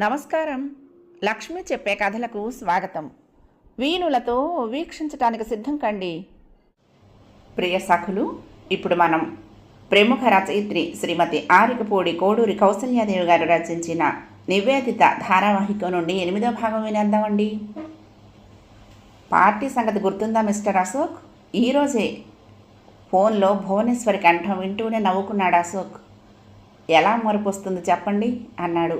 నమస్కారం. లక్ష్మి చెప్పే కథలకు స్వాగతం. వీణులతో వీక్షించటానికి సిద్ధం కండి. ప్రియ సఖులు, ఇప్పుడు మనం ప్రముఖ రచయిత్రి శ్రీమతి ఆరికపూడి కోడూరి కౌసల్యాదేవి గారు రచించిన నివేదిత ధారావాహిక నుండి 8వ భాగం వినేద్దామండి. పార్టీ సంగతి గుర్తుందా మిస్టర్ అశోక్? ఈరోజే ఫోన్లో భువనేశ్వరి కంఠం వింటూనే నవ్వుకున్నాడు అశోక్. ఎలా మరుపొస్తుంది చెప్పండి అన్నాడు.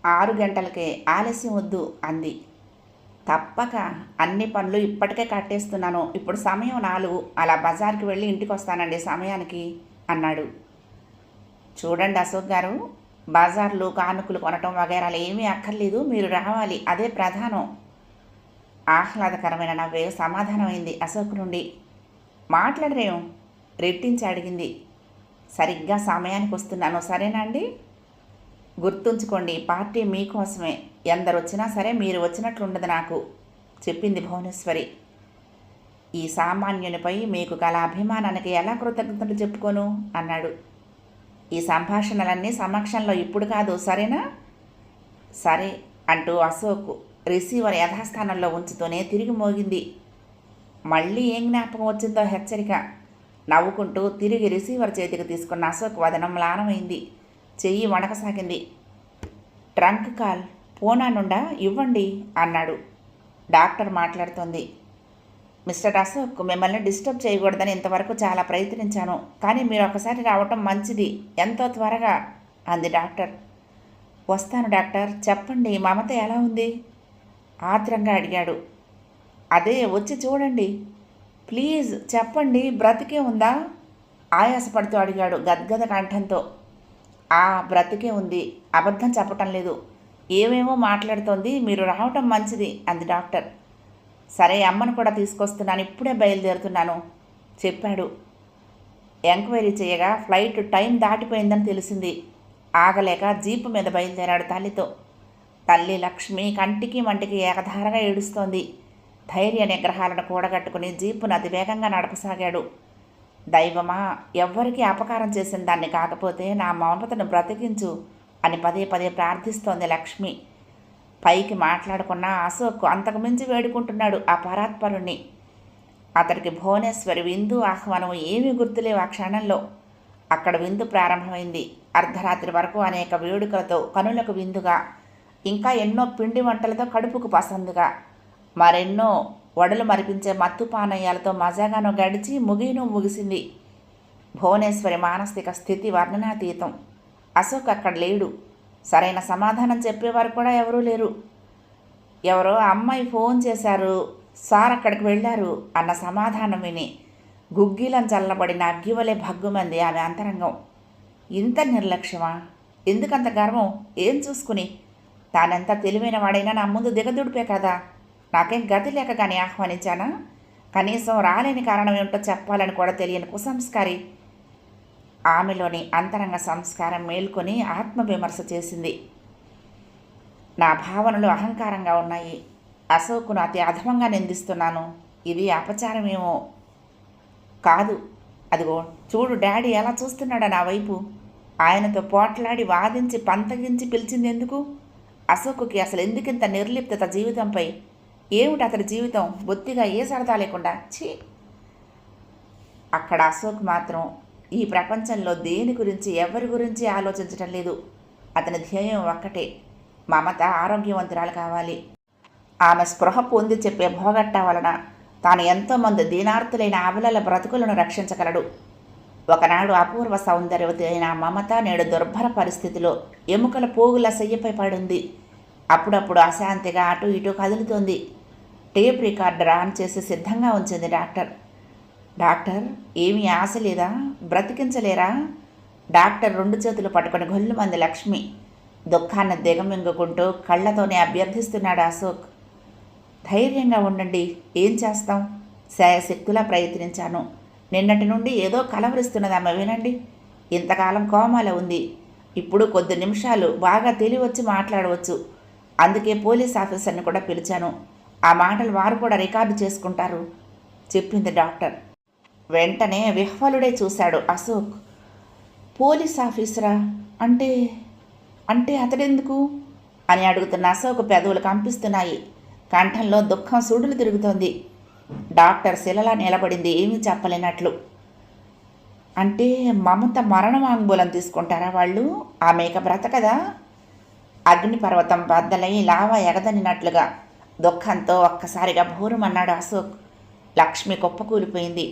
6 గంటలకే, ఆలస్యం వద్దు అంది. తప్పక, అన్ని పనులు ఇప్పటికే కట్టేస్తున్నాను. ఇప్పుడు సమయం 4. అలా బజార్కి వెళ్ళి ఇంటికి వస్తానండి సమయానికి అన్నాడు. చూడండి అశోక్ గారు, బజార్లు కానుకలు కొనటం వగైరాలు ఏమీ అక్కర్లేదు, మీరు రావాలి, అదే ప్రధానం. ఆహ్లాదకరమైన నవ్వే సమాధానమైంది అశోక్ నుండి. మాట్లాడరేం? రెట్టించి అడిగింది. సరిగ్గా సమయానికి వస్తున్నాను, సరేనా అండి? గుర్తుంచుకోండి, పార్టీ మీకోసమే. ఎందరు వచ్చినా సరే మీరు వచ్చినట్లుండదు నాకు, చెప్పింది భువనేశ్వరి. ఈ సామాన్యునిపై మీకు గల అభిమానానికి ఎలా కృతజ్ఞతలు చెప్పుకోను అన్నాడు. ఈ సంభాషణలన్నీ సమక్షంలో ఇప్పుడు కాదు, సరేనా? సరే అంటూ అశోక్ రిసీవర్ యథాస్థానంలో ఉంచుతూనే తిరిగి మోగింది. మళ్ళీ ఏం జ్ఞాపకం వచ్చిందో హెచ్చరిక. నవ్వుకుంటూ తిరిగి రిసీవర్ చేతికి తీసుకున్న అశోక్ వదనం మ్లానమైంది. చెయ్యి వణకసాగింది. ట్రంక్ కాల్ పూనా నుండా ఇవ్వండి అన్నాడు. డాక్టర్ మాట్లాడుతోంది. మిస్టర్ అశోక్, మిమ్మల్ని డిస్టర్బ్ చేయకూడదని ఇంతవరకు చాలా ప్రయత్నించాను, కానీ మీరు ఒకసారి రావటం మంచిది, ఎంతో త్వరగా అంది డాక్టర్. వస్తాను డాక్టర్. చెప్పండి, మమత ఎలా ఉంది? ఆత్రంగా అడిగాడు. అదే వచ్చి చూడండి, ప్లీజ్ చెప్పండి, బ్రతికే ఉందా? ఆయాసపడుతూ అడిగాడు గద్గద కంఠంతో. బ్రతికే ఉంది, అబద్ధం చెప్పటం లేదు, ఏమేమో మాట్లాడుతోంది, మీరు రావటం మంచిది అంది డాక్టర్. సరే, అమ్మను కూడా తీసుకొస్తున్నాను, ఇప్పుడే బయలుదేరుతున్నాను చెప్పాడు. ఎంక్వైరీ చేయగా ఫ్లైట్ టైం దాటిపోయిందని తెలిసింది. ఆగలేక జీపు మీద బయలుదేరాడు తల్లితో. తల్లి లక్ష్మి కంటికి మంటికి ఏకధారగా ఏడుస్తోంది. ధైర్య నిగ్రహాలను కూడగట్టుకుని జీపును అతి వేగంగా నడపసాగాడు. దైవమా, ఎవ్వరికీ అపకారం చేసిన దాన్ని కాకపోతే నా మమతను బ్రతికించు అని పదే పదే ప్రార్థిస్తోంది లక్ష్మి. పైకి మాట్లాడుకున్న అశోక్ అంతకుమించి వేడుకుంటున్నాడు ఆ పరాత్పరుణ్ణి. అతడికి భువనేశ్వరి విందు ఆహ్వానం ఏమీ గుర్తులేవు ఆ క్షణంలో. అక్కడ విందు ప్రారంభమైంది. అర్ధరాత్రి వరకు అనేక వేడుకలతో కనులకు విందుగా, ఇంకా ఎన్నో పిండి వంటలతో కడుపుకు పసందుగా, మరెన్నో వడలు మరిపించే మత్తు పానీయాలతో మజాగాను గడిచి ముగిసింది. భువనేశ్వరి మానసిక స్థితి వర్ణనాతీతం. అశోక్ అక్కడ లేడు. సరైన సమాధానం చెప్పేవారు కూడా ఎవరూ లేరు. ఎవరో అమ్మాయి ఫోన్ చేశారు, సార్ అక్కడికి వెళ్ళారు అన్న సమాధానం విని గుగ్గిలం చల్లబడిన అగ్గివలే భగ్గుమంది ఆమె అంతరంగం. ఇంత నిర్లక్ష్యమా? ఎందుకంత గర్వం? ఏం చూసుకుని? తానెంత తెలివైన వాడైనా నా ముందు దిగదుడిపే కదా. నాకేం గతి లేక కానీ ఆహ్వానించానా? కనీసం రాలేని కారణం ఏమిటో చెప్పాలని కూడా తెలియని కుసంస్కారి. ఆమెలోని అంతరంగ సంస్కారం మేల్కొని ఆత్మవిమర్శ చేసింది. నా భావనలు అహంకారంగా ఉన్నాయి. అశోకును అతి అధమంగా నిందిస్తున్నాను. ఇది అపచారమేమో కాదు. అదిగో చూడు, డాడీ ఎలా చూస్తున్నాడా నా వైపు. ఆయనతో పోట్లాడి వాదించి పంతగించి పిలిచింది ఎందుకు? అశోకుకి అసలు ఎందుకింత నిర్లిప్తత జీవితంపై? ఏమిటి అతడి జీవితం? బొత్తిగా ఏ సరదా లేకుండా. ఛీ! అక్కడ అశోక్ మాత్రం ఈ ప్రపంచంలో దేని గురించి, ఎవరి గురించి ఆలోచించటం లేదు. అతని ధ్యేయం ఒక్కటే, మమత ఆరోగ్యవంతురాలు కావాలి. ఆమె స్పృహ పొంది చెప్పే భోగట్టా వలన తాను ఎంతోమంది దీనార్తులైన అబలల బ్రతుకులను రక్షించగలడు. ఒకనాడు అపూర్వ సౌందర్యవతి అయిన మమత నేడు దుర్భర పరిస్థితిలో ఎముకల పోగుల సెయ్యపై పడింది. అప్పుడప్పుడు అశాంతిగా అటు ఇటు కదులుతోంది. టేప్ రికార్డర్ ఆన్ చేసి సిద్ధంగా ఉంచింది డాక్టర్. డాక్టర్, ఏమీ ఆశ లేదా? బ్రతికించలేరా? డాక్టర్ 2 చేతులు పట్టుకొని గొల్లుమంది లక్ష్మి. దుఃఖాన్ని దిగమింగుకుంటూ కళ్ళతోనే అభ్యర్థిస్తున్నాడు అశోక్. ధైర్యంగా ఉండండి, ఏం చేస్తాం? శాయశక్తులా ప్రయత్నించాను. నిన్నటి నుండి ఏదో కలవరిస్తున్నది ఆమె, వినండి. ఇంతకాలం కోమాలో ఉంది. ఇప్పుడు కొద్ది నిమిషాలు బాగా తెలివచ్చి మాట్లాడవచ్చు. అందుకే పోలీస్ ఆఫీసర్ని కూడా పిలిచాను. ఆ మాటలు వారు కూడా రికార్డు చేసుకుంటారు చెప్పింది డాక్టర్. వెంటనే విహ్వలుడే చూశాడు అశోక్. పోలీస్ ఆఫీసరా? అంటే అంటే అతడెందుకు అని అడుగుతున్న అశోక్ పెదవులు కంపిస్తున్నాయి. కంఠంలో దుఃఖం సుడులు తిరుగుతోంది. డాక్టర్ శిలలా నిలబడింది, ఏమీ చెప్పలేనట్లు. అంటే మమత మరణవాంగ్మూలం తీసుకుంటారా వాళ్ళు? ఆమె ఇక బ్రతకదా? అగ్నిపర్వతం బద్దలై లావా ఎగదనినట్లుగా దుఃఖంతో ఒక్కసారిగా భోరుమన్నాడు అశోక్. లక్ష్మి కుప్పకూలిపోయింది.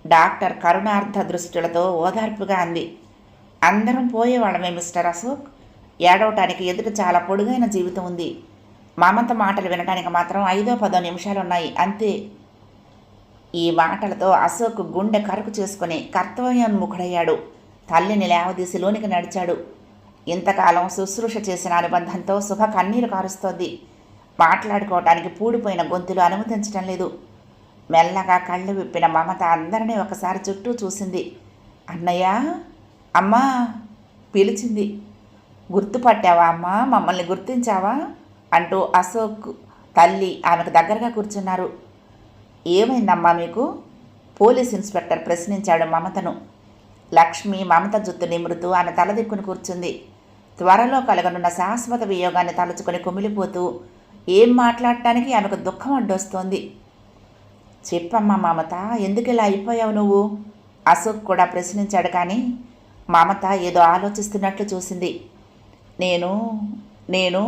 డాక్టర్ కరుణార్థ దృష్టిలతో ఓదార్పుగా అంది, అందరం పోయేవాళ్ళమే మిస్టర్ అశోక్. ఏడవటానికి ఎదుట చాలా పొడుగైన జీవితం ఉంది. మమత మాటలు వినడానికి మాత్రం 5-10 నిమిషాలున్నాయి అంతే. ఈ మాటలతో అశోక్ గుండె కరుకు చేసుకుని కర్తవ్యోన్ముఖుడయ్యాడు. తల్లిని లేవదీసి లోనికి నడిచాడు. ఇంతకాలం శుశ్రూష చేసిన అనుబంధంతో శుభ కన్నీరు కారుస్తోంది. మాట్లాడుకోవటానికి పూడిపోయిన గొంతులు అనుమతించటం లేదు. మెల్లగా కళ్ళు విప్పిన మమత అందరినీ ఒకసారి చుట్టూ చూసింది. అన్నయ్య, అమ్మా పిలిచింది. గుర్తుపట్టావా అమ్మా? మమ్మల్ని గుర్తించావా అంటూ అశోక్ తల్లి ఆమెకు దగ్గరగా కూర్చున్నారు. ఏమైందమ్మా మీకు? పోలీస్ ఇన్స్పెక్టర్ ప్రశ్నించాడు మమతను. లక్ష్మి మమత జుత్తు నిమురుతూ ఆమె తలదిక్కుని కూర్చుంది. త్వరలో కలగనున్న శాశ్వత వియోగాన్ని తలుచుకొని కుమిలిపోతూ ఏం మాట్లాడటానికి ఆమెకు దుఃఖం అడ్డొస్తోంది. చెప్పమ్మా మమత, ఎందుకు ఇలా అయిపోయావు నువ్వు? అశోక్ కూడా ప్రశ్నించాడు. కానీ మమత ఏదో ఆలోచిస్తున్నట్లు చూసింది. నేను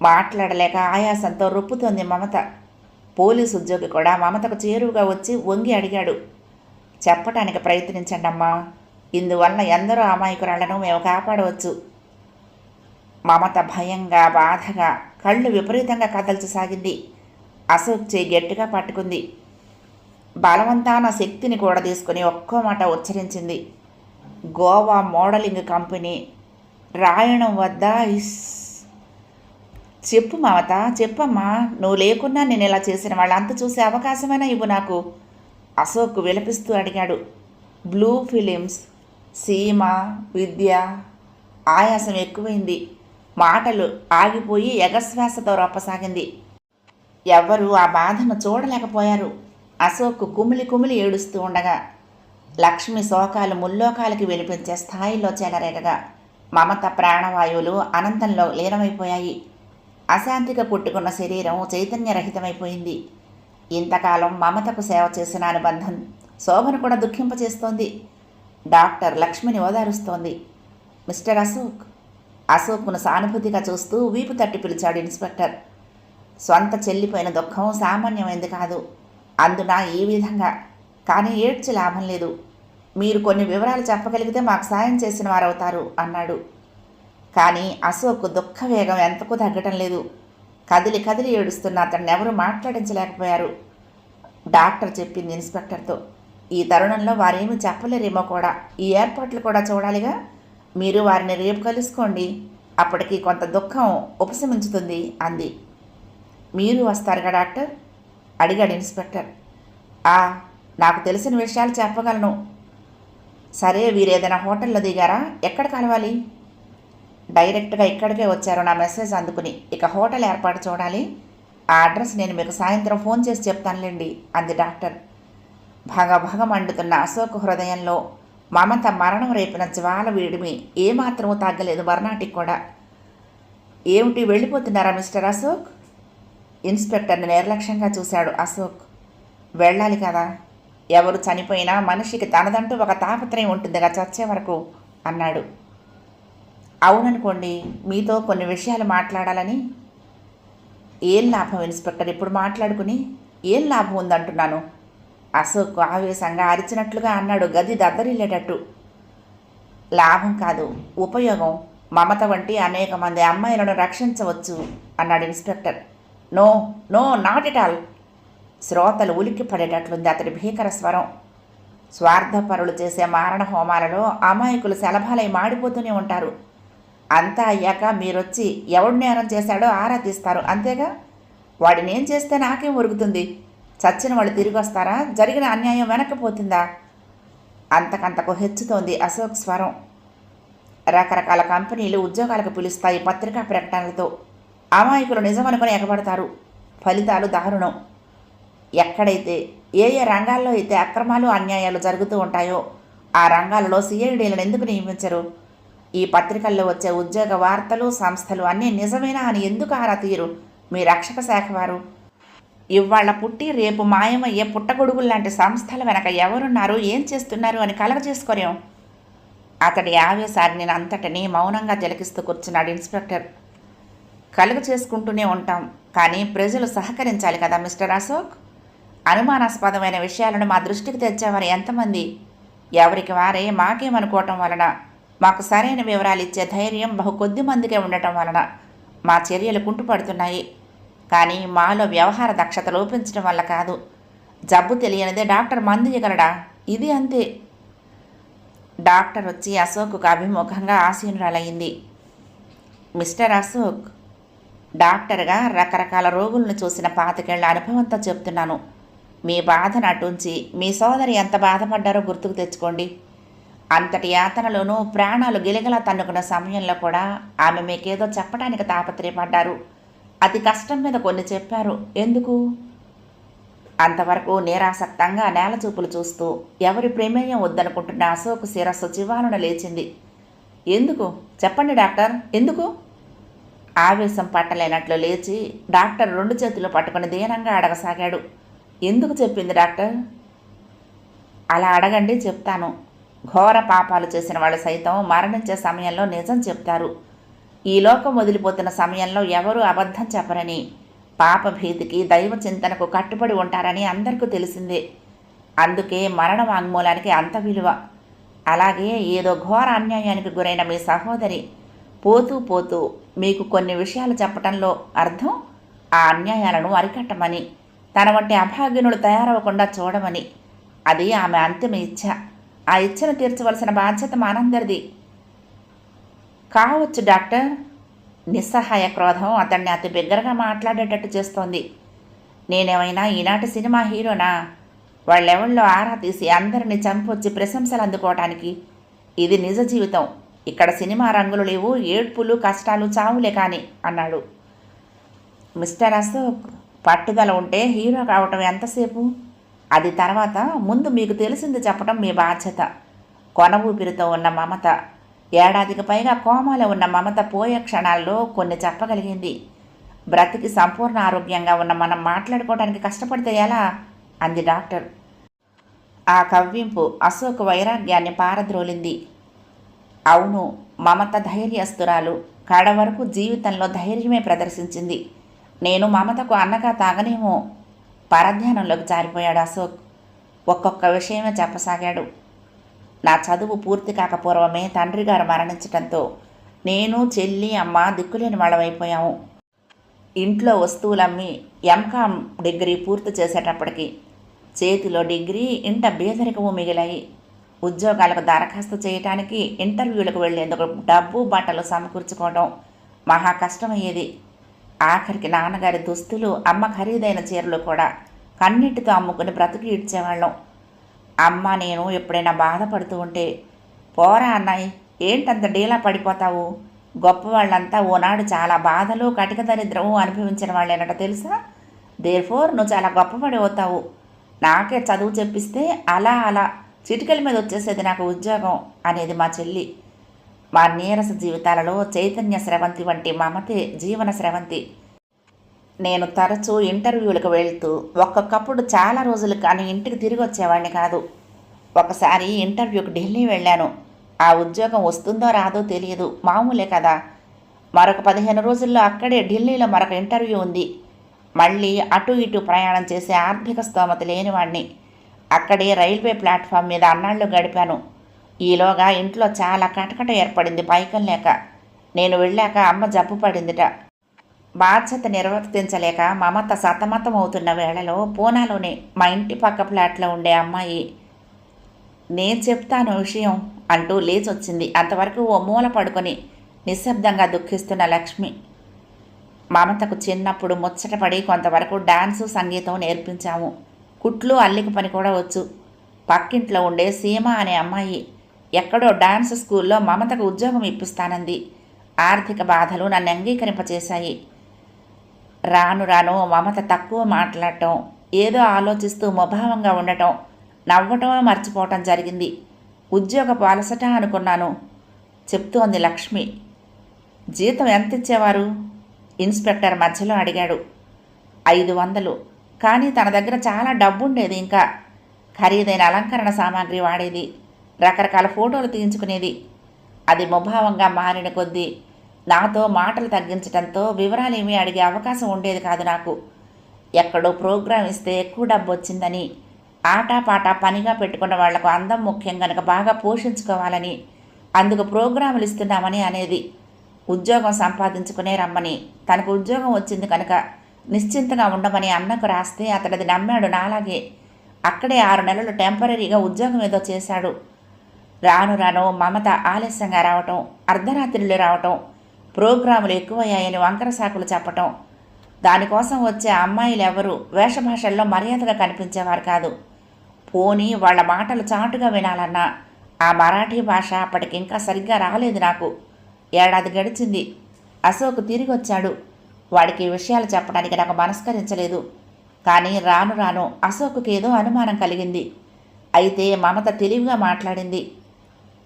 మాట్లాడలేక ఆయాసంతో రొప్పుతోంది మమత. పోలీసు ఉద్యోగి కూడా మమతకు చేరువుగా వచ్చి వంగి అడిగాడు. చెప్పటానికి ప్రయత్నించండి అమ్మా, ఇందువల్ల ఎందరో అమాయకురాళ్లను మేము కాపాడవచ్చు. మమత భయంగా బాధగా కళ్ళు విపరీతంగా కదల్చసాగింది. అశోక్ చేయి గట్టిగా పట్టుకుంది. బలవంతాన శక్తిని కూడా తీసుకుని ఒక్కో మాట ఉచ్చరించింది. గోవా మోడలింగ్ కంపెనీ రాయణం వద్ద. చెప్పు మమత, చెప్పమ్మా. నువ్వు లేకున్నా నేను ఇలా చేసిన వాళ్ళంతా చూసే అవకాశమైనా ఇవ్వు నాకు. అశోక్ విలపిస్తూ అడిగాడు. బ్లూ ఫిలిమ్స్, సీమ, విద్య. ఆయాసం ఎక్కువైంది. మాటలు ఆగిపోయి ఎగశ్వాసతో రొప్పసాగింది. ఎవ్వరూ ఆ బాధను చూడలేకపోయారు. అశోక్ కుమిలి కుమిలి ఏడుస్తూ ఉండగా లక్ష్మి శోకాలు ముల్లోకాలకి వినిపించే స్థాయిలో చెలరేగగా మమత ప్రాణవాయువులు అనంతంలో లీనమైపోయాయి. అశాంతిగా పుట్టుకున్న శరీరం చైతన్యరహితమైపోయింది. ఇంతకాలం మమతకు సేవ చేసిన అనుబంధం శోభను కూడా దుఃఖింపచేస్తోంది. డాక్టర్ లక్ష్మిని ఓదారుస్తోంది. మిస్టర్ అశోక్. అశోక్ను సానుభూతిగా చూస్తూ వీపు తట్టి పిలిచాడు ఇన్స్పెక్టర్. స్వంత చెల్లిపోయిన దుఃఖం సామాన్యమైంది కాదు, అందున ఈ విధంగా. కానీ ఏడ్చి లాభం లేదు. మీరు కొన్ని వివరాలు చెప్పగలిగితే మాకు సాయం చేసిన వారవుతారు అన్నాడు. కానీ అశోక్ దుఃఖ వేగం ఎంతకు తగ్గటం లేదు. కదిలి కదిలి ఏడుస్తున్న అతన్ని ఎవరూ మాట్లాడించలేకపోయారు. డాక్టర్ చెప్పింది ఇన్స్పెక్టర్తో. ఈ తరుణంలో వారేమీ చెప్పలేరేమో కూడా. ఈ ఏర్పాట్లు కూడా చూడాలిగా. మీరు వారిని రేపు కలుసుకోండి, అప్పటికి కొంత దుఃఖం ఉపశమించుతుంది అంది. మీరు వస్తారుగా డాక్టర్ అడిగాడు ఇన్స్పెక్టర్. నాకు తెలిసిన విషయాలు చెప్పగలను. సరే, వీరేదైనా హోటల్లో దిగారా? ఎక్కడ కలవాలి? డైరెక్ట్గా ఇక్కడికే వచ్చారు నా మెసేజ్ అందుకుని. ఇక హోటల్ ఏర్పాటు చూడాలి. ఆ అడ్రస్ నేను మీకు సాయంత్రం ఫోన్ చేసి చెప్తానులేండి అంది డాక్టర్. భగభగ మండుతున్న అశోక్ హృదయంలో మమత మరణం రేపిన జ్వాల వీడిమి ఏమాత్రమూ తగ్గలేదు మర్నాటికి కూడా. ఏమిటి, వెళ్ళిపోతున్నారా మిస్టర్ అశోక్? ఇన్స్పెక్టర్ని నిర్లక్ష్యంగా చూశాడు అశోక్. వెళ్ళాలి కదా. ఎవరు చనిపోయినా మనిషికి తనదంటూ ఒక తాపత్రయం ఉంటుందిగా చచ్చే వరకు అన్నాడు. అవుననుకోండి, మీతో కొన్ని విషయాలు మాట్లాడాలని. ఏం లాభం ఇన్స్పెక్టర్, ఇప్పుడు మాట్లాడుకుని ఏం లాభం ఉందంటున్నాను? అశోక్ ఆవేశంగా అరిచినట్లుగా అన్నాడు, గది దద్దరిల్లేటట్టు. లాభం కాదు, ఉపయోగం. మమత వంటి అనేక మంది అమ్మాయిలను రక్షించవచ్చు అన్నాడు inspector. No no, not at all. శ్రోతలు ఉలిక్కి పడేటట్లుంది అతడి భీకర స్వరం. స్వార్థపరులు చేసే మారణ హోమాలలో అమాయకులు శలభాలై మాడిపోతూనే ఉంటారు. అంతా అయ్యాక మీరొచ్చి ఎవడు నేరం చేశాడో ఆరా తీస్తారు, అంతేగా. వాడినేం చేస్తే నాకేం ఒరుగుతుంది? చచ్చిన వాళ్ళు తిరిగి వస్తారా? జరిగిన అన్యాయం వెనక్కిపోతుందా? అంతకంతకు హెచ్చుతోంది అశోక్ స్వరం. రకరకాల కంపెనీలు ఉద్యోగాలకు పిలుస్తాయి పత్రికా ప్రకటనలతో. అమాయకులు నిజమనుకొని ఎగబడతారు. ఫలితాలు దారుణం. ఎక్కడైతే ఏ రంగాల్లో అయితే అక్రమాలు అన్యాయాలు జరుగుతూ ఉంటాయో ఆ రంగాలలో సిఐడీలను ఎందుకు నియమించరు? ఈ పత్రికల్లో వచ్చే ఉద్యోగ వార్తలు సంస్థలు అన్నీ నిజమేనా అని ఎందుకు ఆరా తీయరు మీ రక్షక శాఖ వారు? ఇవాళ పుట్టి రేపు మాయమయ్యే పుట్టగొడుగుల్లాంటి సంస్థల వెనక ఎవరున్నారు, ఏం చేస్తున్నారు అని కలగజేసుకోరేం? అతడి ఆవేశాన్ని అంతటినీ మౌనంగా తిలకిస్తూ కూర్చున్నాడు ఇన్స్పెక్టర్. కలుగు చేసుకుంటూనే ఉంటాం, కానీ ప్రజలు సహకరించాలి కదా మిస్టర్ అశోక్. అనుమానాస్పదమైన విషయాలను మా దృష్టికి తెచ్చేవారు ఎంతమంది? ఎవరికి వారే మాకేమనుకోవటం వలన, మాకు సరైన వివరాలు ఇచ్చే ధైర్యం బహు కొద్ది మందికే ఉండటం వలన మా చర్యలు కుంటుపడుతున్నాయి. కానీ మాలో వ్యవహార దక్షత లోపించడం వల్ల కాదు. జబ్బు తెలియనిదే డాక్టర్ మందు ఇవ్వగలడా? ఇది అంతే. డాక్టర్ వచ్చి అశోక్కు అభిముఖంగా ఆసీనురాలయ్యింది. మిస్టర్ అశోక్, డాక్టర్గా రకరకాల రోగులను చూసిన 25 ఏళ్ల అనుభవంతో చెప్తున్నాను. మీ బాధను అటుంచి మీ సోదరి ఎంత బాధపడ్డారో గుర్తుకు తెచ్చుకోండి. అంతటి యాతనలోనూ ప్రాణాలు గిలగలా తన్నుకున్న సమయంలో కూడా ఆమె మీకేదో చెప్పడానికి తాపత్రయపడ్డారు. అతి కష్టం మీద కొన్ని చెప్పారు. ఎందుకు? అంతవరకు నిరాసక్తంగా నేలచూపులు చూస్తూ ఎవరి ప్రమేయం వద్దనుకుంటున్న అశోక్ శిరస్సు చివాలున లేచింది. ఎందుకు చెప్పండి డాక్టర్, ఎందుకు? ఆవేశం పట్టలేనట్లు లేచి డాక్టర్ 2 చేతులు పట్టుకుని దీనంగా అడగసాగాడు. ఎందుకు చెప్పింది డాక్టర్? అలా అడగండి, చెప్తాను. ఘోర పాపాలు చేసిన వాళ్ళు సైతం మరణించే సమయంలో నిజం చెప్తారు. ఈ లోకం వదిలిపోతున్న సమయంలో ఎవరూ అబద్ధం చెప్పరని, పాప భీతికి దైవ చింతనకు కట్టుబడి ఉంటారని అందరికీ తెలిసిందే. అందుకే మరణ వాంగ్మూలానికి అంత విలువ. అలాగే ఏదో ఘోర అన్యాయానికి గురైన మీ సహోదరి పోతూ పోతూ మీకు కొన్ని విషయాలు చెప్పటంలో అర్థం ఆ అన్యాయాలను అరికట్టమని, తన వంటి అభాగ్యునుడు తయారవ్వకుండా చూడమని. అది ఆమె అంతిమ ఇచ్ఛ. ఆ ఇచ్ఛను తీర్చవలసిన బాధ్యత మనందరిది. కావచ్చు డాక్టర్. నిస్సహాయ క్రోధం అతన్ని అతి బిగ్గరగా మాట్లాడేటట్టు చేస్తోంది. నేనేమైనా ఈనాటి సినిమా హీరోనా? వాళ్ళెవళ్ళో ఆరా తీసి అందరినీ చంపొచ్చి ప్రశంసలు అందుకోవటానికి? ఇది నిజ జీవితం. ఇక్కడ సినిమా రంగులు లేవు, ఏడ్పులు కష్టాలు చావులే కాని అన్నాడు. మిస్టర్ అశోక్, పట్టుదల ఉంటే హీరో కావటం ఎంతసేపు? అది తర్వాత. ముందు మీకు తెలిసింది చెప్పడం మీ బాధ్యత. కొన ఊపిరితో ఉన్న మమత, ఏడాదికి పైగా కోమాలో ఉన్న మమత పోయే క్షణాల్లో కొన్ని చెప్పగలిగింది. బ్రతికి సంపూర్ణ ఆరోగ్యంగా ఉన్న మనం మాట్లాడుకోవడానికి కష్టపడితే ఎలా? అంది డాక్టర్. ఆ కవ్వింపు అశోక్ వైరాగ్యాన్ని పారద్రోలింది. అవును, మమత ధైర్యస్తురాలు. కడ వరకు జీవితంలో ధైర్యమే ప్రదర్శించింది. నేను మమతకు అన్నగా తాగనేమో. పరధ్యానంలోకి జారిపోయాడు అశోక్. ఒక్కొక్క విషయమే చెప్పసాగాడు. నా చదువు పూర్తి కాకపూర్వమే తండ్రి గారు మరణించటంతో నేను, చెల్లి, అమ్మ దిక్కులేని వాళ్ళమైపోయాము. ఇంట్లో వస్తువులమ్మి ఎంకామ్ డిగ్రీ పూర్తి చేసేటప్పటికి చేతిలో డిగ్రీ, ఇంట బేదరికము మిగిలాయి. ఉద్యోగాలకు దరఖాస్తు చేయటానికి, ఇంటర్వ్యూలకు వెళ్లేందుకు డబ్బు బట్టలు సమకూర్చుకోవడం మహా కష్టమయ్యేది. ఆఖరికి నాన్నగారి దుస్తులు, అమ్మ ఖరీదైన చీరలు కూడా కన్నిటితో అమ్ముకుని బ్రతుకు ఇడ్చేవాళ్ళం. అమ్మ నేను ఎప్పుడైనా బాధపడుతూ ఉంటే, పోరా అన్నాయి, ఏంటంత డీలా పడిపోతావు? గొప్పవాళ్ళంతా ఓనాడు చాలా బాధలు కటిక దరిద్రము అనుభవించిన వాళ్ళేనట తెలుసా. దేర్ఫోర్ నువ్వు చాలా గొప్పపడి అవుతావు. నాకే చదువు చెప్పిస్తే అలా అలా చిటికల మీద వచ్చేసేది నాకు ఉద్యోగం అనేది మా చెల్లి. మా నీరస జీవితాలలో చైతన్య స్రవంతి వంటి మమతే జీవన స్రవంతి. నేను తరచూ ఇంటర్వ్యూలకు వెళ్తూ ఒక్కొక్కప్పుడు చాలా రోజులు కానీ ఇంటికి తిరిగి వచ్చేవాడిని కాదు. ఒకసారి ఇంటర్వ్యూకి ఢిల్లీ వెళ్ళాను. ఆ ఉద్యోగం వస్తుందో రాదో తెలియదు, మామూలే కదా. మరొక 15 రోజుల్లో అక్కడే ఢిల్లీలో మరొక ఇంటర్వ్యూ ఉంది. మళ్ళీ అటు ఇటు ప్రయాణం చేసే ఆర్థిక స్తోమత లేనివాడిని. అక్కడే రైల్వే ప్లాట్ఫామ్ మీద అన్నాళ్ళు గడిపాను. ఈలోగా ఇంట్లో చాలా కటకట ఏర్పడింది పైకం లేక. నేను వెళ్ళాక అమ్మ జబ్బు పడిందిట. బాధ్యత నిర్వర్తించలేక మమత సతమతం అవుతున్న వేళలో పూనాలోనే మా ఇంటి పక్క ఫ్లాట్లో ఉండే అమ్మాయి నేను చెప్తాను విషయం అంటూ లేచొచ్చింది. అంతవరకు ఓ మూల పడుకొని నిశ్శబ్దంగా దుఃఖిస్తున్న లక్ష్మి. మమతకు చిన్నప్పుడు ముచ్చటపడి కొంతవరకు డాన్సు, సంగీతం నేర్పించాము. కుట్లు, అల్లిక పని కూడా వచ్చు. పక్కింట్లో ఉండే సీమ అనే అమ్మాయి ఎక్కడో డాన్స్ స్కూల్లో మమతకు ఉద్యోగం ఇప్పిస్తానంది. ఆర్థిక బాధలు నన్ను అంగీకరింపచేశాయి. రాను రాను మమత తక్కువ మాట్లాడటం, ఏదో ఆలోచిస్తూ ముభావంగా ఉండటం, నవ్వటమే మర్చిపోవటం జరిగింది. ఉద్యోగపు అలసట అనుకున్నాను చెప్తోంది లక్ష్మి. జీతం ఎంత ఇచ్చేవారు? ఇన్స్పెక్టర్ మధ్యలో అడిగాడు. 500. కానీ తన దగ్గర చాలా డబ్బుండేది. ఇంకా ఖరీదైన అలంకరణ సామాగ్రి వాడేది. రకరకాల ఫోటోలు తీయించుకునేది. అది ముభావంగా మారిన కొద్దీ నాతో మాటలు తగ్గించడంతో వివరాలేమీ అడిగే అవకాశం ఉండేది కాదు నాకు. ఎక్కడో ప్రోగ్రాం ఇస్తే ఎక్కువ డబ్బు వచ్చిందని, ఆటాపాటా పనిగా పెట్టుకున్న వాళ్లకు అందం ముఖ్యం కనుక బాగా పోషించుకోవాలని, అందుకు ప్రోగ్రాములు ఇస్తున్నామని అనేది. ఉద్యోగం సంపాదించుకునే రమ్మని, తనకు ఉద్యోగం వచ్చింది కనుక నిశ్చింతగా ఉండమని అన్నకు రాస్తే అతడిది నమ్మాడు. నాలాగే అక్కడే 6 నెలలు టెంపరీగా ఉద్యోగం ఏదో చేశాడు. రాను రాను మమత ఆలస్యంగా రావటం, అర్ధరాత్రిలో రావటం, ప్రోగ్రాములు ఎక్కువయ్యాయని వంకర సాకులు చెప్పటం. దానికోసం వచ్చే అమ్మాయిలు ఎవరు వేషభాషల్లో మర్యాదగా కనిపించేవారు కాదు. పోనీ వాళ్ల మాటలు చాటుగా వినాలన్నా ఆ మరాఠీ భాష అప్పటికింకా సరిగ్గా రాలేదు నాకు. 1 ఏడాది గడిచింది. అశోక్ తిరిగి వచ్చాడు. వాడికి ఈ విషయాలు చెప్పడానికి నాకు మనస్కరించలేదు. కానీ రాను రాను అశోక్కి ఏదో అనుమానం కలిగింది. అయితే మమత తెలివిగా మాట్లాడింది.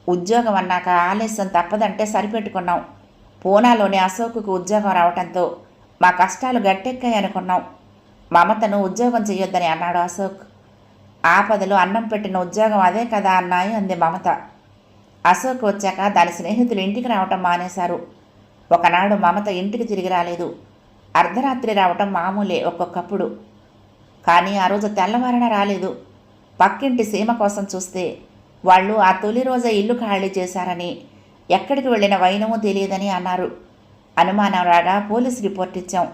ఉద్యోగం అన్నాక ఆలస్యం తప్పదంటే సరిపెట్టుకున్నాం. పూనాలోని అశోక్కు ఉద్యోగం రావటంతో మా కష్టాలు గట్టెక్కాయి అనుకున్నాం. మమతను ఉద్యోగం చెయ్యొద్దని అన్నాడు అశోక్. ఆపదలు అన్నం పెట్టిన ఉద్యోగం అదే కదా అన్నాయి అంది మమత. అశోక్ వచ్చాక దాని స్నేహితులు ఇంటికి రావటం మానేశారు. ఒకనాడు మమత ఇంటికి తిరిగి రాలేదు. అర్ధరాత్రి రావటం మామూలే ఒక్కొక్కప్పుడు. కానీ ఆ రోజు తెల్లవారన రాలేదు. పక్కింటి సీమ కోసం చూస్తే వాళ్ళు ఆ తొలి రోజే ఇల్లు ఖాళీ చేశారని, ఎక్కడికి వెళ్ళిన వైనమూ తెలియదని అన్నారు. అనుమానం రాగా పోలీసు రిపోర్ట్ ఇచ్చాం.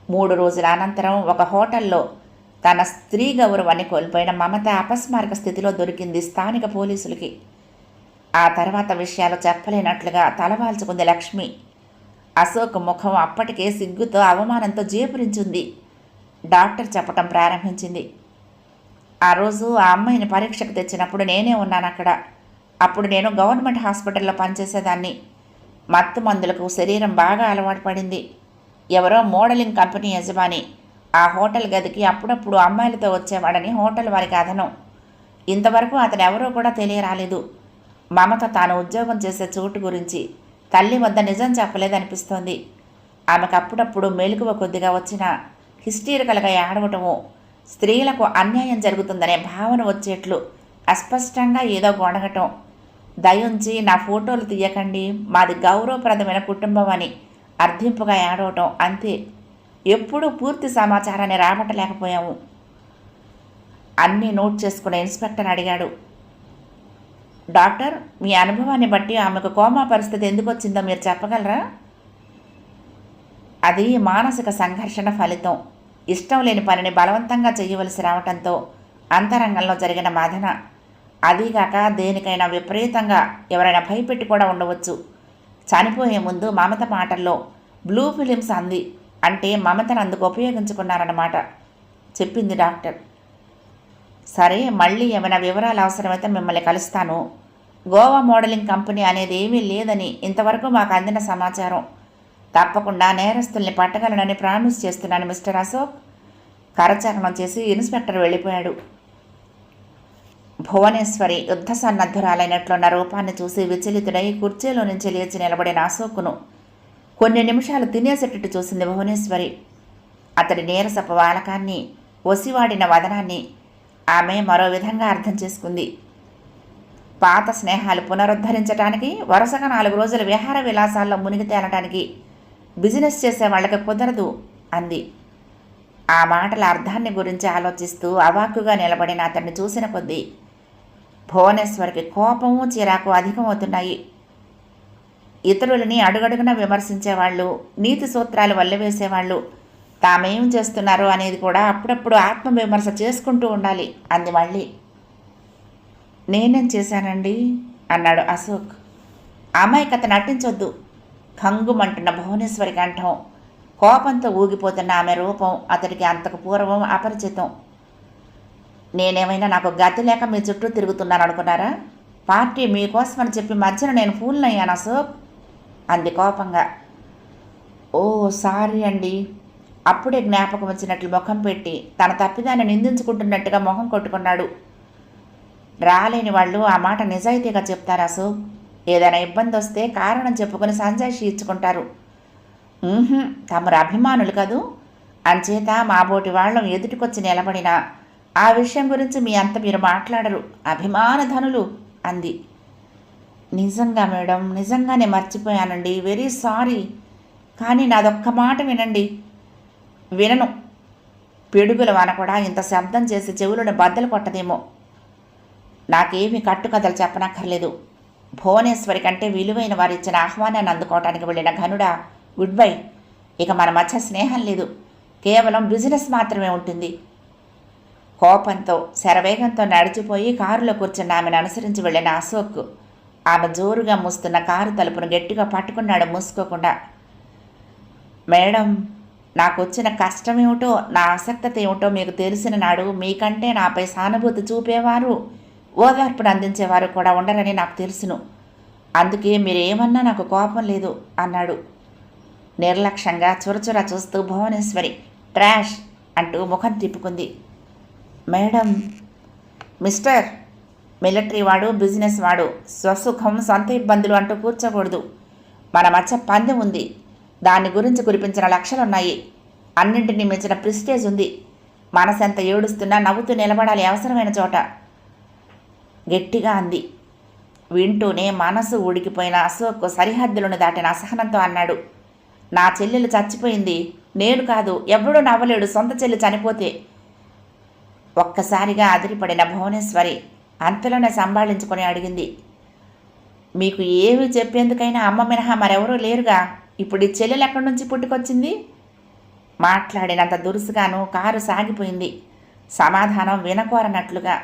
3 రోజుల అనంతరం ఒక హోటల్లో తన స్త్రీ గౌరవాన్ని కోల్పోయిన మమత అపస్మారక స్థితిలో దొరికింది స్థానిక పోలీసులకి. ఆ తర్వాత విషయాలు చెప్పలేనట్లుగా తలవాల్చుకుంది లక్ష్మి. అశోక్ ముఖం అప్పటికే సిగ్గుతో అవమానంతో జేపురించింది. డాక్టర్ చెప్పటం ప్రారంభించింది. ఆ రోజు ఆ అమ్మాయిని పరీక్షకు తెచ్చినప్పుడు నేనే ఉన్నాను అక్కడ. అప్పుడు నేను గవర్నమెంట్ హాస్పిటల్లో పనిచేసేదాన్ని. మత్తు మందులకు శరీరం బాగా అలవాటు పడింది. ఎవరో మోడలింగ్ కంపెనీ యజమాని ఆ హోటల్ గదికి అప్పుడప్పుడు అమ్మాయిలతో వచ్చేవాడని హోటల్ వారికి అదనం. ఇంతవరకు అతను ఎవరో కూడా తెలియరాలేదు. మమత తాను ఉద్యోగం చేసే చోటు గురించి తల్లి వద్ద నిజం చెప్పలేదనిపిస్తోంది. ఆమెకు అప్పుడప్పుడు మెలకువ కొద్దిగా వచ్చిన హిస్టీరికల్గా ఏడవటము, స్త్రీలకు అన్యాయం జరుగుతుందనే భావన వచ్చేట్లు అస్పష్టంగా ఏదో గొడగటం, దయుంచి నా ఫోటోలు తీయకండి, మాది గౌరవప్రదమైన కుటుంబం అని అర్థింపుగా ఏడవటం, అంతే. ఎప్పుడూ పూర్తి సమాచారాన్ని రాబట్టలేకపోయాము. అన్నీ నోట్ చేసుకున్న ఇన్స్పెక్టర్ అడిగాడు. డాక్టర్, మీ అనుభవాన్ని బట్టి ఆమెకు కోమా పరిస్థితి ఎందుకు వచ్చిందో మీరు చెప్పగలరా? అది మానసిక సంఘర్షణ ఫలితం. ఇష్టం లేని పనిని బలవంతంగా చేయవలసి రావటంతో అంతరంగంలో జరిగిన మదన. అదీగాక దేనికైనా విపరీతంగా ఎవరైనా భయపెట్టి కూడా ఉండవచ్చు. చనిపోయే ముందు మమత మాటల్లో బ్లూ ఫిలిమ్స్ అంది. అంటే మమతను అందుకు ఉపయోగించుకున్నారన్నమాట చెప్పింది డాక్టర్. సరే, మళ్ళీ ఏమైనా వివరాలు అవసరమైతే మిమ్మల్ని కలుస్తాను. గోవా మోడలింగ్ కంపెనీ అనేది ఏమీ లేదని ఇంతవరకు మాకు అందిన సమాచారం. తప్పకుండా నేరస్తుల్ని పట్టగలనని ప్రామిస్ చేస్తున్నాను మిస్టర్ అశోక్. కరచాలనం చేసి ఇన్స్పెక్టర్ వెళ్ళిపోయాడు. భువనేశ్వరి యుద్ధ సన్నద్ధురాలైనట్లున్న రూపాన్ని చూసి విచలితుడై కుర్చీలో నుంచి లేచి నిలబడిన అశోక్ను కొన్ని నిమిషాలు తినేసేటట్టు చూసింది భువనేశ్వరి. అతడి నీరసపు వాలకాన్ని, ఒసివాడిన వదనాన్ని ఆమె మరో విధంగా అర్థం చేసుకుంది. పాత స్నేహాలు పునరుద్ధరించడానికి, వరుసగా 4 రోజుల విహార విలాసాల్లో మునిగి తేలటానికి బిజినెస్ చేసే వాళ్ళకి కుదరదు అంది. ఆ మాటల అర్థాన్ని గురించి ఆలోచిస్తూ అవాక్కుగా నిలబడిన అతన్ని చూసిన కొద్దీ భువనేశ్వరికి కోపము చిరాకు అధికమవుతున్నాయి. ఇతరులని అడుగడుగున విమర్శించేవాళ్ళు, నీతి సూత్రాలు వల్లెవేసేవాళ్ళు తామేం చేస్తున్నారో అనేది కూడా అప్పుడప్పుడు ఆత్మవిమర్శ చేసుకుంటూ ఉండాలి అంది మళ్ళీ. నేనేం చేశానండి అన్నాడు అశోక్. అమాయకత నటించొద్దు. కంగుమంటున్న భువనేశ్వరి కంఠం, కోపంతో ఊగిపోతున్న ఆమె రూపం అతడికి అంతకు పూర్వం అపరిచితం. నేనేమైనా నాకు గతి లేక మీ చుట్టూ తిరుగుతున్నాను అనుకున్నారా? పార్టీ మీకోసమని చెప్పి మధ్యన నేను ఫూల్నయ్యాను అశోక్ అంది కోపంగా. ఓ సారీ అండి. అప్పుడే జ్ఞాపకం వచ్చినట్లు ముఖం పెట్టి తన తప్పిదాన్ని నిందించుకుంటున్నట్టుగా మొహం కొట్టుకున్నాడు. రాలేని వాళ్ళు ఆ మాట నిజాయితీగా చెప్తారు అశోక్. ఏదైనా ఇబ్బంది వస్తే కారణం చెప్పుకొని సంజాయిషి ఇచ్చుకుంటారు. తమరు అభిమానులు కదూ, అంచేత మాబోటి వాళ్ళం ఎదుటికొచ్చి నిలబడినా ఆ విషయం గురించి మీ అంత మీరు మాట్లాడరు, అభిమాన ధనులు అంది. నిజంగా మేడం, నిజంగానే మర్చిపోయానండి, వెరీ సారీ. కానీ నాదొక్క మాట వినండి. వినను. పిడుగుల వాన కూడా ఇంత శబ్దం చేసి చెవులను బద్దలు కొట్టదేమో. నాకేమీ కట్టుకథలు చెప్పనక్కర్లేదు. భువనేశ్వరి కంటే విలువైన వారిచ్చిన ఆహ్వానాన్ని అందుకోవటానికి వెళ్ళిన ఘనుడా, గుడ్ బై. ఇక మన మధ్య స్నేహం లేదు, కేవలం బిజినెస్ మాత్రమే ఉంటుంది. కోపంతో శరవేగంతో నడిచిపోయి కారులో కూర్చున్న ఆమెను అనుసరించి వెళ్ళిన అశోక్ ఆమె జోరుగా మూస్తున్న కారు తలుపును గట్టిగా పట్టుకున్నాడు మూసుకోకుండా. మేడం, నాకు వచ్చిన కష్టమేమిటో, నా ఆసక్తత ఏమిటో మీకు తెలిసిన నాడు మీకంటే నాపై సానుభూతి చూపేవారు, ఓదార్పును అందించేవారు కూడా ఉండరని నాకు తెలుసును. అందుకే మీరేమన్నా నాకు కోపం లేదు అన్నాడు. నిర్లక్ష్యంగా చురచుర చూస్తూ భువనేశ్వరి ట్రాష్ అంటూ ముఖం తిప్పుకుంది. మేడం, మిస్టర్, మిలిటరీ వాడు, బిజినెస్ వాడు స్వసుఖం సొంత ఇబ్బందులు అంటూ కూర్చోకూడదు. మన మధ్య పందెం ఉంది, దాని గురించి కురిపించిన లక్షలున్నాయి, అన్నింటినీ మించిన ప్రిస్టేజ్ ఉంది. మనసెంత ఏడుస్తున్నా నవ్వుతూ నిలబడాలి అవసరమైన చోట గట్టిగా అంది. వింటూనే మనసు ఉడికిపోయిన అశోక్ సరిహద్దులను దాటిన అసహనంతో అన్నాడు. నా చెల్లెలు చచ్చిపోయింది, నేను కాదు, ఎవడూ నవ్వలేడు సొంత చెల్లి చనిపోతే. ఒక్కసారిగా అదిరిపడిన భువనేశ్వరి అంతలోనే సంభాళించుకొని అడిగింది. మీకు ఏమి చెప్పేందుకైనా అమ్మ మినహా మరెవరూ లేరుగా, ఇప్పుడు ఈ చెల్లెలు ఎక్కడి నుంచి పుట్టుకొచ్చింది? మాట్లాడినంత దురుసుగాను కారు సాగిపోయింది, సమాధానం వినకోరనట్లుగా.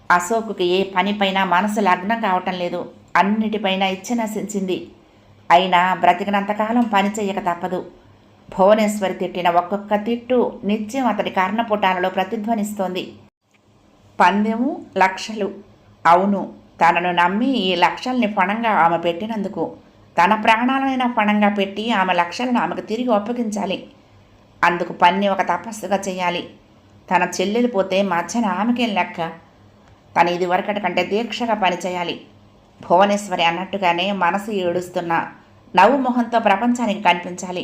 అశోక్కి ఏ పనిపైన మనసు లగ్నం కావటం లేదు, అన్నిటిపైన ఇచ్చ నశించింది. అయినా బ్రతికినంతకాలం పని చెయ్యక తప్పదు. భువనేశ్వరి తిట్టిన ఒక్కొక్క తిట్టు నిత్యం అతడి కర్ణపుటాలలో ప్రతిధ్వనిస్తోంది. పందెము, లక్షలు. అవును, తనను నమ్మి ఈ లక్షల్ని పణంగా ఆమె పెట్టినందుకు తన ప్రాణాలైనా పణంగా పెట్టి ఆమె లక్షలను ఆమెకు తిరిగి అప్పగించాలి. అందుకు పన్ని ఒక తపస్సుగా చేయాలి. తన చెల్లెలు పోతే మధ్యన ఆమెకేం లెక్క? తను ఇదివరకటి కంటే దీక్షగా పనిచేయాలి. భువనేశ్వరి అన్నట్టుగానే మనసు ఏడుస్తున్న నవ్వు మొహంతో ప్రపంచానికి కనిపించాలి.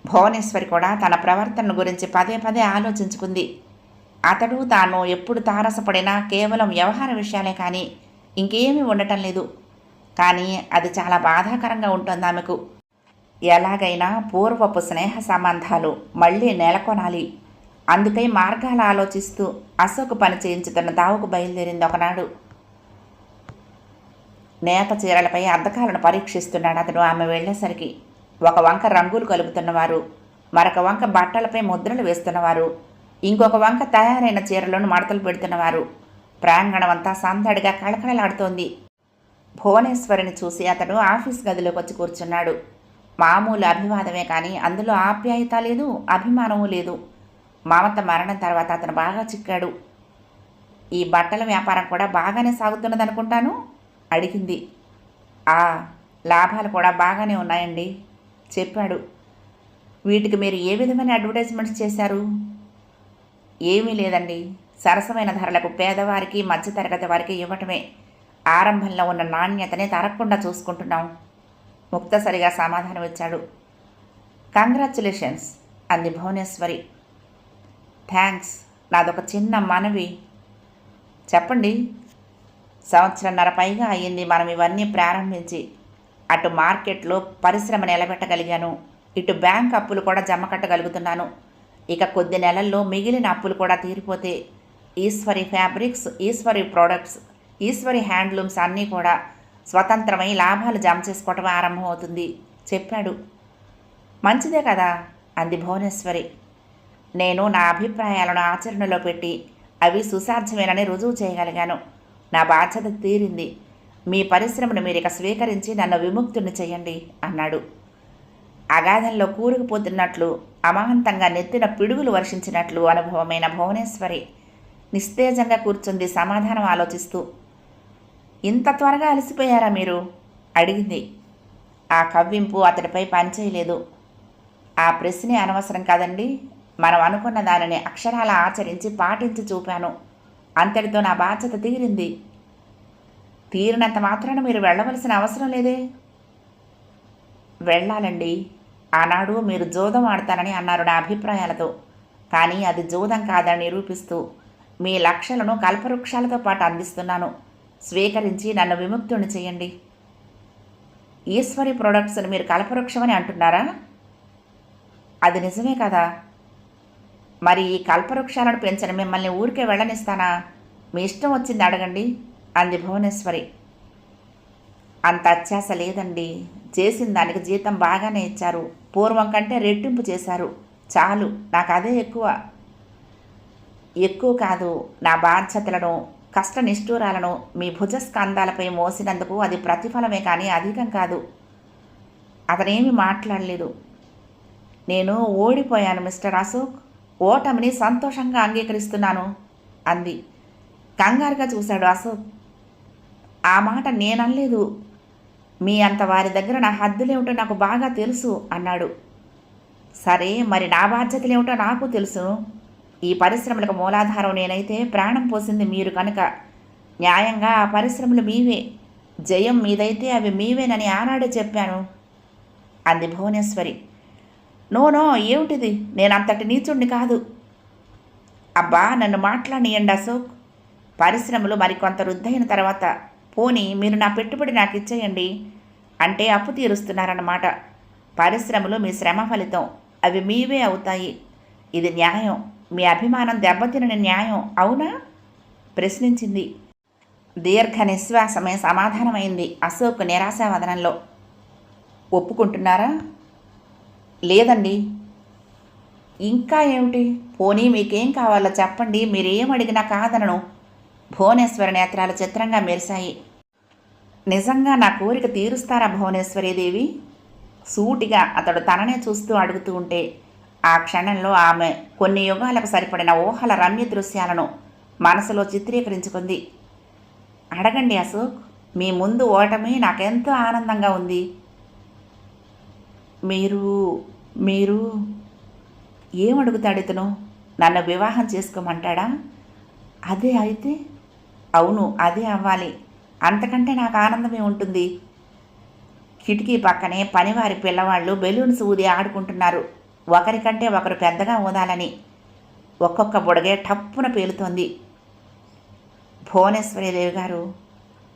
భువనేశ్వరి కూడా తన ప్రవర్తన గురించి పదే పదే ఆలోచించుకుంది. అతడు తాను ఎప్పుడు తారసపడినా కేవలం వ్యవహార విషయాలే కానీ ఇంకేమీ ఉండటం లేదు. కానీ అది చాలా బాధాకరంగా ఉంటుంది ఆమెకు. ఎలాగైనా పూర్వపు స్నేహ సంబంధాలు మళ్ళీ నెలకొనాలి. అందుకై మార్గాలు ఆలోచిస్తూ అశోక్ పని చేయించుతున్న దావుకు బయలుదేరింది ఒకనాడు. నేత చీరలపై అద్దకాలను పరీక్షిస్తున్నాడు అతడు. ఆమె వెళ్ళేసరికి ఒక వంక రంగులు కలుపుతున్నవారు, మరొక వంక బట్టలపై ముద్రలు వేస్తున్నవారు, ఇంకొక వంక తయారైన చీరలను మడతలు పెడుతున్నవారు. ప్రాంగణమంతా సందడిగా కళకళలాడుతోంది. భువనేశ్వరిని చూసి అతడు ఆఫీస్ గదిలోకి వచ్చి కూర్చున్నాడు. మామూలు అభివాదమే కానీ అందులో ఆప్యాయత లేదు, అభిమానము లేదు. మమత మరణం తర్వాత అతను బాగా చిక్కాడు. ఈ బట్టల వ్యాపారం కూడా బాగానే సాగుతున్నదనుకుంటాను అడిగింది. లాభాలు కూడా బాగానే ఉన్నాయండి చెప్పాడు. వీటికి మీరు ఏ విధమైన అడ్వర్టైజ్మెంట్స్ చేశారు? ఏమీ లేదండి, సరసమైన ధరలకు పేదవారికి మధ్యతరగతి వారికి ఇవ్వటమే. ఆరంభంలో ఉన్న నాణ్యతనే తరగకుండా చూసుకుంటున్నాం ముక్తసరిగా సమాధానం ఇచ్చాడు. కంగ్రాచ్యులేషన్స్ అంది భువనేశ్వరి. థ్యాంక్స్. నాదొక చిన్న మనవి. చెప్పండి. సంవత్సరంన్నర పైగా అయ్యింది మనం ఇవన్నీ ప్రారంభించి. అటు మార్కెట్లో పరిశ్రమ నిలబెట్టగలిగాను, ఇటు బ్యాంక్ అప్పులు కూడా జమ కట్టగలుగుతున్నాను. ఇక కొద్ది నెలల్లో మిగిలిన అప్పులు కూడా తీరిపోతే Eshwari fabrics, Eshwari products, Eshwari handlooms అన్నీ కూడా స్వతంత్రమై లాభాలు జమ చేసుకోవటం ఆరంభమవుతుంది చెప్పాడు. మంచిదే కదా అంది భువనేశ్వరి. నేను నా అభిప్రాయాలను ఆచరణలో పెట్టి అవి సుసాధ్యమేనని రుజువు చేయగలిగాను. నా బాధ్యత తీరింది. మీ పరిశ్రమను మీరిక స్వీకరించి నన్ను విముక్తుని చేయండి అన్నాడు. అగాధంలో కూరుకుపోతున్నట్లు, అమాంతంగా నెత్తిన పిడుగులు వర్షించినట్లు అనుభవమైన భువనేశ్వరి నిస్తేజంగా కూర్చుంది సమాధానం ఆలోచిస్తూ. ఇంత త్వరగా అలసిపోయారా మీరు అడిగింది. ఆ కవ్వింపు అతడిపై పనిచేయలేదు. ఆ ప్రశ్నే అనవసరం కాదండి మనం అనుకున్న దానిని అక్షరాల ఆచరించి పాటించి చూపాను. అంతటితో నా బాధ్యత తీరింది. తీరినంత మాత్రాన మీరు వెళ్ళవలసిన అవసరం లేదే. వెళ్ళాలండి. ఆనాడు మీరు జూదం ఆడతానని అన్నారు నా అభిప్రాయాలతో. కానీ అది జూదం కాదని నిరూపిస్తూ మీ లక్షలను కల్పవృక్షాలతో పాటు అందిస్తున్నాను. స్వీకరించి నన్ను విముక్తుని చేయండి. ఈశ్వరి ప్రొడక్ట్స్ని మీరు కల్పవృక్షమని అంటున్నారా? అది నిజమే కదా. మరి ఈ కల్పవృక్షాలను పెంచిన మిమ్మల్ని ఊరికే వెళ్ళనిస్తానా? మీ ఇష్టం వచ్చింది అడగండి అంది భువనేశ్వరి. అంత అత్యాశ లేదండి. చేసిన దానికి జీతం బాగానే ఇచ్చారు. పూర్వం కంటే రెట్టింపు చేశారు. చాలు, నాకు అదే ఎక్కువ. ఎక్కువ కాదు, నా బాధ్యతలను కష్ట నిష్ఠూరాలను మీ భుజస్కంధాలపై మోసినందుకు అది ప్రతిఫలమే కానీ అధికం కాదు. అతనేమి మాట్లాడలేదు. నేను ఓడిపోయాను మిస్టర్ అశోక్. ఓటమిని సంతోషంగా అంగీకరిస్తున్నాను అంది. కంగారుగా చూశాడు అశోక్. ఆ మాట నేననలేదు. మీ అంత వారి దగ్గర నా హద్దులేమిటో నాకు బాగా తెలుసు అన్నాడు. సరే, మరి నా బాధ్యతలేమిటో నాకు తెలుసు. ఈ పరిశ్రమలకు మూలాధారం నేనైతే ప్రాణం పోసింది మీరు కనుక న్యాయంగా ఆ పరిశ్రమలు మీవే, జయం మీదైతే అవి మీవేనని ఆనాడే చెప్పాను అంది భువనేశ్వరి. నో, ఏమిటిది? నేను అంతటి నీచుడిని కాదు. అబ్బా, నన్ను మాట్లాడియండి అశోక్. పరిశ్రమలు మరికొంత వృద్ధైన తర్వాత పోనీ మీరు నా పెట్టుబడి నాకు ఇచ్చేయండి అంటే అప్పు తీరుస్తున్నారన్నమాట. పరిశ్రమలు మీ శ్రమ ఫలితం, అవి మీవే అవుతాయి. ఇది న్యాయం. మీ అభిమానం దెబ్బతినని న్యాయం అవునా? ప్రశ్నించింది. దీర్ఘ నిశ్వాసమే సమాధానమైంది అశోక్ నిరాశావదనంలో. ఒప్పుకుంటున్నారా? లేదండి. ఇంకా ఏమిటి? పోనీ మీకేం కావాలో చెప్పండి, మీరేం అడిగినా కాదనను. భువనేశ్వరి నేత్రాలు చిత్రంగా మెరిశాయి. నిజంగా నా కోరిక తీరుస్తారా భువనేశ్వరీదేవి? సూటిగా అతడు తననే చూస్తూ అడుగుతూ ఉంటే ఆ క్షణంలో ఆమె కొన్ని యుగాలకు సరిపడిన ఊహల రమ్య దృశ్యాలను మనసులో చిత్రీకరించుకుంది. అడగండి అశోక్, మీ ముందు ఓటమి నాకెంతో ఆనందంగా ఉంది. మీరు ఏమడుగుతాడు ఇతను? నన్ను వివాహం చేసుకోమంటాడా? అదే అయితే? అవును, అదే అవ్వాలి. అంతకంటే నాకు ఆనందమే ఉంటుంది. కిటికీ పక్కనే పనివారి పిల్లవాళ్ళు బెలూన్స్ ఊది ఆడుకుంటున్నారు. ఒకరికంటే ఒకరు పెద్దగా ఊదాలని. ఒక్కొక్క బుడగే టప్పున పేలుతోంది. భువనేశ్వరీదేవి గారు,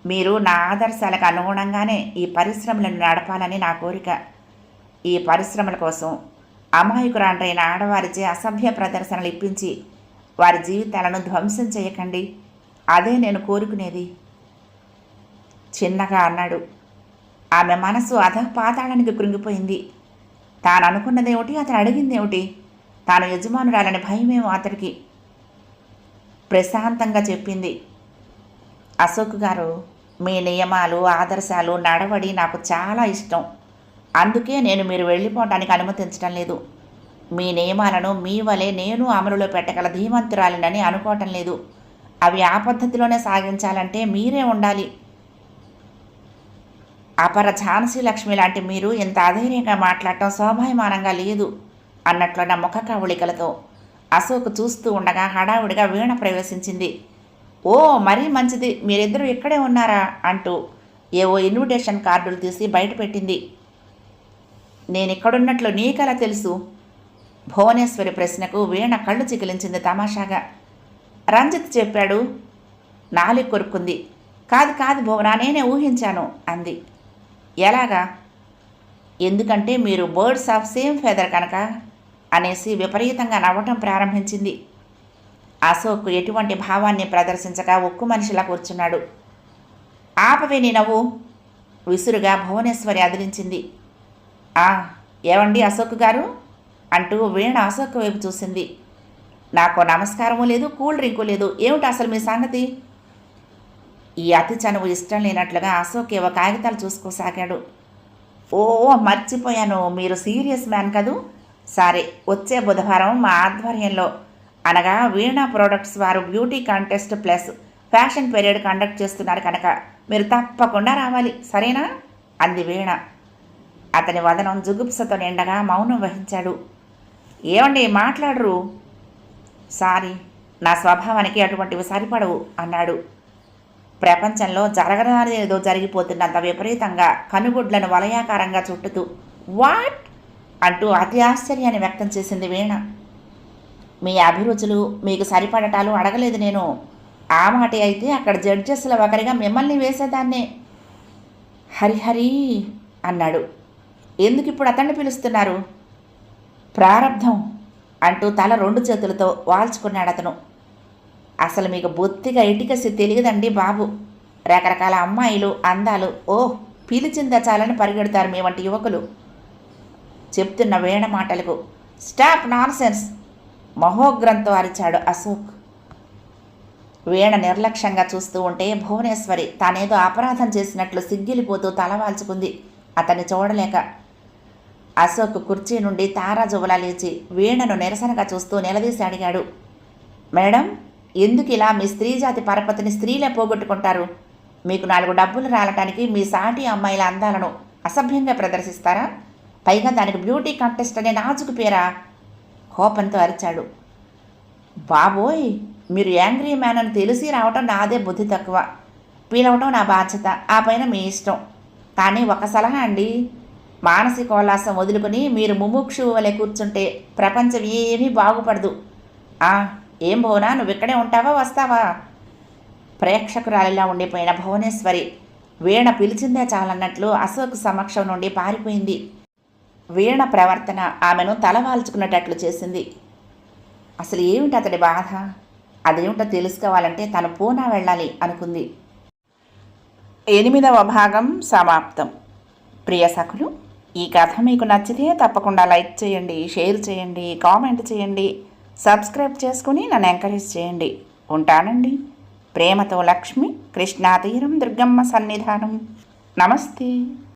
మీరు నా ఆదర్శాలకు అనుగుణంగానే ఈ పరిశ్రమలను నడపాలని నా కోరిక. ఈ పరిశ్రమల కోసం అమాయకురాండ్రైన ఆడవారిచే అసభ్య ప్రదర్శనలు ఇప్పించి వారి జీవితాలను ధ్వంసం చేయకండి. అదే నేను కోరుకునేది చిన్నగా అన్నాడు. ఆమె మనసు అధపాతాళానికి కృంగిపోయింది. తాను అనుకున్నదేమిటి, అతను అడిగిందేమిటి? తాను యజమానురాలని భయమేమో అతడికి. ప్రశాంతంగా చెప్పింది. అశోక్ గారు, మీ నియమాలు, ఆదర్శాలు, నడవడి నాకు చాలా ఇష్టం. అందుకే నేను మీరు వెళ్ళిపోవడానికి అనుమతించడం లేదు. మీ నియమాలను మీ వలె నేను అమలులో పెట్టగల ధీమంతురాలినని అనుకోవటం లేదు. అవి ఆ పద్ధతిలోనే సాగించాలంటే మీరే ఉండాలి. అపర ఝాన్సీ లక్ష్మి లాంటి మీరు ఇంత అధైర్యంగా మాట్లాడటం శోభాయమానంగా లేదు అన్నట్లున్న ముఖ కవళికలతో అశోక్ చూస్తూ ఉండగా హడావుడిగా వీణ ప్రవేశించింది. ఓ, మరీ మంచిది, మీరిద్దరూ ఇక్కడే ఉన్నారా అంటూ ఏవో ఇన్విటేషన్ కార్డులు తీసి బయట పెట్టింది. నేనిక్కడున్నట్లు నీకెలా తెలుసు? భువనేశ్వరి ప్రశ్నకు వీణ కళ్ళు చికిలించింది తమాషాగా. రంజిత్ చెప్పాడు. నాలుగు కొరుక్కుంది. కాదు భువన, నేనే ఊహించాను అంది. ఎలాగా? ఎందుకంటే మీరు బర్డ్స్ ఆఫ్ సేమ్ ఫెదర్ కనుక అనేసి విపరీతంగా నవ్వటం ప్రారంభించింది. అశోక్ ఎటువంటి భావాన్ని ప్రదర్శించక ఉక్కు మనిషిలా కూర్చున్నాడు. ఆపవే నీ నవ్వు విసురుగా భువనేశ్వరి అదిలించింది. ఏవండి అశోక్ గారు అంటూ వీణ అశోక్ వైపు చూసింది. నాకు నమస్కారము లేదు, కూల్ డ్రింకు లేదు. ఏమిటి అసలు మీ సంగతి? ఈ అతి చనువు ఇష్టం లేనట్లుగా అశోక్ ఏవో కాగితాలు చూసుకోసాగాడు. ఓ, మర్చిపోయాను, మీరు సీరియస్ మ్యాన్ కదూ. సరే, వచ్చే బుధవారం మా ఆధ్వర్యంలో అనగా వీణా ప్రోడక్ట్స్ వారు beauty contest plus fashion period conduct చేస్తున్నారు కనుక మీరు తప్పకుండా రావాలి, సరేనా అంది వీణ. అతని వదనం జుగుప్సతో నిండగా మౌనం వహించాడు. ఏమండి మాట్లాడరు? సారీ, నా స్వభావానికి అటువంటివి సరిపడవు అన్నాడు. ప్రపంచంలో జరగరానిదేదో జరిగిపోతున్నంత విపరీతంగా కనుగుడ్లను వలయాకారంగా చుట్టుతూ వాట్ అంటూ అతి ఆశ్చర్యాన్ని వ్యక్తం చేసింది వీణ. మీ అభిరుచులు, మీకు సరిపడటాలు అడగలేదు నేను. ఆ మాట అయితే అక్కడ జడ్జెస్ల ఒకరిగా మిమ్మల్ని వేసేదాన్నే. హరిహరి అన్నాడు. ఎందుకు ఇప్పుడు అతన్ని పిలుస్తున్నారు? ప్రారబ్ధం అంటూ తల 2 చేతులతో వాల్చుకున్నాడు అతను. అసలు మీకు బొత్తిగా ఇటికసి తెలియదండి బాబు. రకరకాల అమ్మాయిలు, అందాలు, ఓహ్ పిలిచిందా చాలని పరిగెడతారు మీ వంటి యువకులు. చెప్తున్న వీణ మాటలకు స్టాప్ నాన్సెన్స్ మహోగ్రంతో అరిచాడు అశోక్. వీణ నిర్లక్ష్యంగా చూస్తూ ఉంటే భువనేశ్వరి తానేదో అపరాధం చేసినట్లు సిగ్గిలిపోతూ తలవాల్చుకుంది అతన్ని చూడలేక. అశోక్ కుర్చీ నుండి తారాజువలా లేచి వీణను నిరసనగా చూస్తూ నిలదీసి అడిగాడు. మేడం, ఎందుకు ఇలా మీ స్త్రీజాతి పరపతిని స్త్రీలే పోగొట్టుకుంటారు? మీకు 4 డబ్బులు రాలటానికి మీ సాటి అమ్మాయిల అందాలను అసభ్యంగా ప్రదర్శిస్తారా? పైగా దానికి బ్యూటీ కంటెస్ట్ అనే నాజుకు పేరా? కోపంతో అరిచాడు. బాబోయ్, మీరు యాంగ్రీ మ్యాన్ అని తెలిసి రావటం నాదే బుద్ధి తక్కువ. పిలవటం నా బాధ్యత, ఆ పైన మీ ఇష్టం. కానీ ఒక సలహా అండి, మానసికోల్లాసం వదులుకొని మీరు ముముక్షువు వలె కూర్చుంటే ప్రపంచం ఏమీ బాగుపడదు. ఏం భువనా, నువ్వు ఇక్కడే ఉంటావా, వస్తావా? ప్రేక్షకురాలిలా ఉండిపోయిన భువనేశ్వరి వీణ పిలిచిందే చాలన్నట్లు అశోక్ సమక్షం నుండి పారిపోయింది. వీణ ప్రవర్తన ఆమెను తలవాల్చుకున్నట్లు చేసింది. అసలు ఏమిటి అతడి బాధ? అదేమిటో తెలుసుకోవాలంటే తను పూనా వెళ్ళాలి అనుకుంది. 8వ భాగం సమాప్తం. ప్రియ సఖులు, ఈ కథ మీకు నచ్చితే తప్పకుండా లైక్ చేయండి, షేర్ చేయండి, కామెంట్ చేయండి, సబ్స్క్రైబ్ చేసుకుని నన్ను ఎంకరేజ్ చేయండి. ఉంటానండి. ప్రేమతో లక్ష్మి, కృష్ణా తీరం, దుర్గమ్మ సన్నిధానం. నమస్తే.